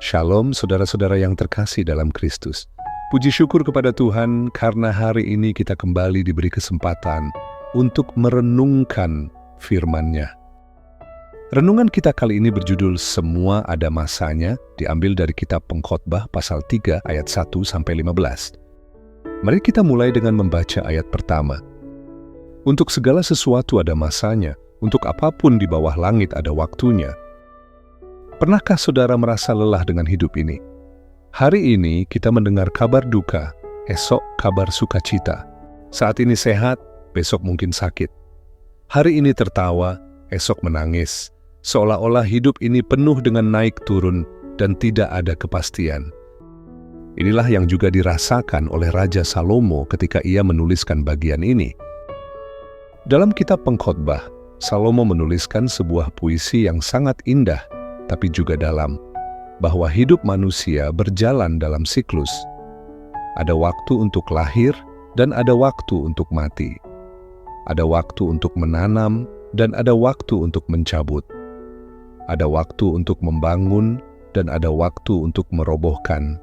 Shalom saudara-saudara yang terkasih dalam Kristus. Puji syukur kepada Tuhan karena hari ini kita kembali diberi kesempatan untuk merenungkan firman-Nya. Renungan kita kali ini berjudul Semua Ada Masanya, diambil dari kitab Pengkhotbah pasal 3 ayat 1-15. Mari kita mulai dengan membaca ayat pertama. Untuk segala sesuatu ada masanya, untuk apapun di bawah langit ada waktunya. Pernahkah saudara merasa lelah dengan hidup ini? Hari ini kita mendengar kabar duka, esok kabar sukacita. Saat ini sehat, besok mungkin sakit. Hari ini tertawa, esok menangis. Seolah-olah hidup ini penuh dengan naik turun dan tidak ada kepastian. Inilah yang juga dirasakan oleh Raja Salomo ketika ia menuliskan bagian ini. Dalam kitab Pengkhotbah, Salomo menuliskan sebuah puisi yang sangat indah, tapi juga dalam, bahwa hidup manusia berjalan dalam siklus. Ada waktu untuk lahir dan ada waktu untuk mati. Ada waktu untuk menanam dan ada waktu untuk mencabut. Ada waktu untuk membangun dan ada waktu untuk merobohkan.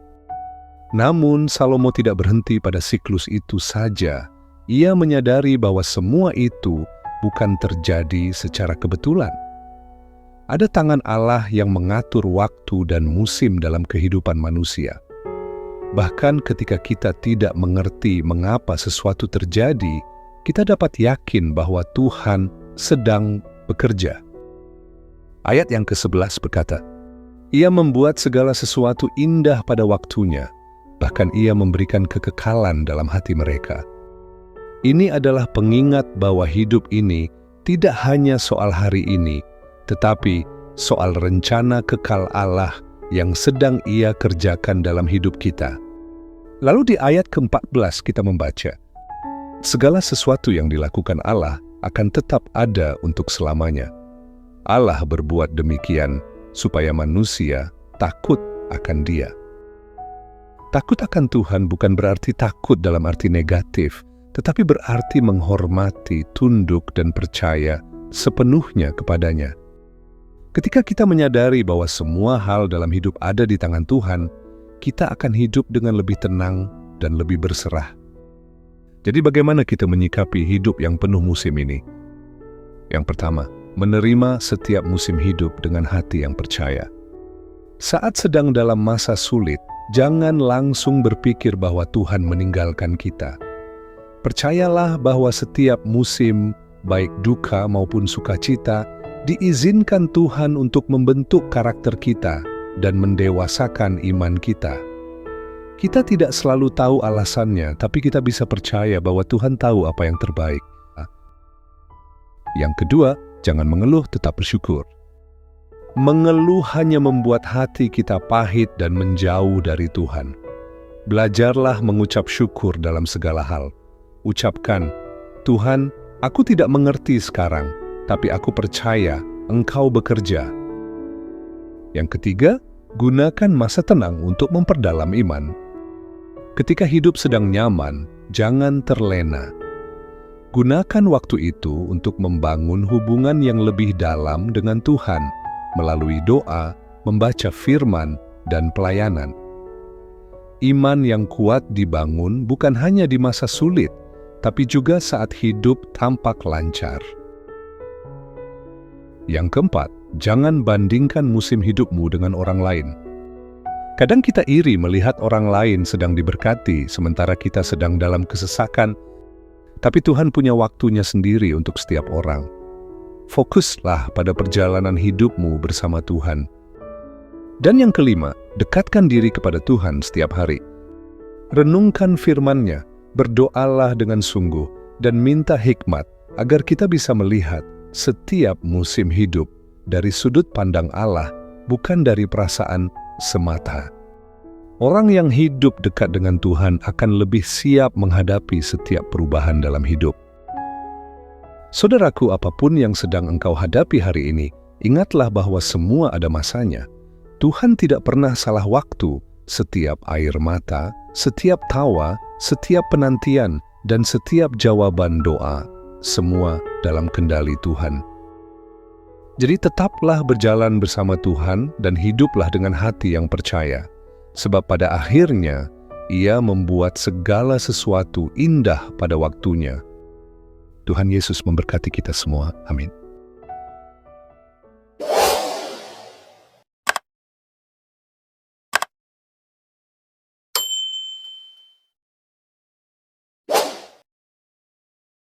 Namun Salomo tidak berhenti pada siklus itu saja. Ia menyadari bahwa semua itu bukan terjadi secara kebetulan. Ada tangan Allah yang mengatur waktu dan musim dalam kehidupan manusia. Bahkan ketika kita tidak mengerti mengapa sesuatu terjadi, kita dapat yakin bahwa Tuhan sedang bekerja. Ayat yang ke-11 berkata, Ia membuat segala sesuatu indah pada waktunya, bahkan Ia memberikan kekekalan dalam hati mereka. Ini adalah pengingat bahwa hidup ini tidak hanya soal hari ini, tetapi soal rencana kekal Allah yang sedang Ia kerjakan dalam hidup kita. Lalu di ayat ke-14 kita membaca, segala sesuatu yang dilakukan Allah akan tetap ada untuk selamanya. Allah berbuat demikian supaya manusia takut akan Dia. Takut akan Tuhan bukan berarti takut dalam arti negatif, tetapi berarti menghormati, tunduk, dan percaya sepenuhnya kepadanya. Ketika kita menyadari bahwa semua hal dalam hidup ada di tangan Tuhan, kita akan hidup dengan lebih tenang dan lebih berserah. Jadi bagaimana kita menyikapi hidup yang penuh musim ini? Yang pertama, menerima setiap musim hidup dengan hati yang percaya. Saat sedang dalam masa sulit, jangan langsung berpikir bahwa Tuhan meninggalkan kita. Percayalah bahwa setiap musim, baik duka maupun sukacita, diizinkan Tuhan untuk membentuk karakter kita dan mendewasakan iman kita. Kita tidak selalu tahu alasannya, tapi kita bisa percaya bahwa Tuhan tahu apa yang terbaik. Yang kedua, jangan mengeluh, tetap bersyukur. Mengeluh hanya membuat hati kita pahit dan menjauh dari Tuhan. Belajarlah mengucap syukur dalam segala hal. Ucapkan, Tuhan, aku tidak mengerti sekarang, tapi aku percaya Engkau bekerja. Yang ketiga, gunakan masa tenang untuk memperdalam iman. Ketika hidup sedang nyaman, jangan terlena. Gunakan waktu itu untuk membangun hubungan yang lebih dalam dengan Tuhan melalui doa, membaca firman, dan pelayanan. Iman yang kuat dibangun bukan hanya di masa sulit, tapi juga saat hidup tampak lancar. Yang keempat, jangan bandingkan musim hidupmu dengan orang lain. Kadang kita iri melihat orang lain sedang diberkati, sementara kita sedang dalam kesesakan. Tapi Tuhan punya waktunya sendiri untuk setiap orang. Fokuslah pada perjalanan hidupmu bersama Tuhan. Dan yang kelima, dekatkan diri kepada Tuhan setiap hari. Renungkan firman-Nya, berdoalah dengan sungguh, dan minta hikmat agar kita bisa melihat setiap musim hidup dari sudut pandang Allah, bukan dari perasaan semata. Orang yang hidup dekat dengan Tuhan akan lebih siap menghadapi setiap perubahan dalam hidup. Saudaraku, apapun yang sedang engkau hadapi hari ini, ingatlah bahwa semua ada masanya. Tuhan tidak pernah salah waktu. Setiap air mata, setiap tawa, setiap penantian, dan setiap jawaban doa, semua dalam kendali Tuhan. Jadi tetaplah berjalan bersama Tuhan dan hiduplah dengan hati yang percaya. Sebab pada akhirnya, Ia membuat segala sesuatu indah pada waktunya. Tuhan Yesus memberkati kita semua. Amin.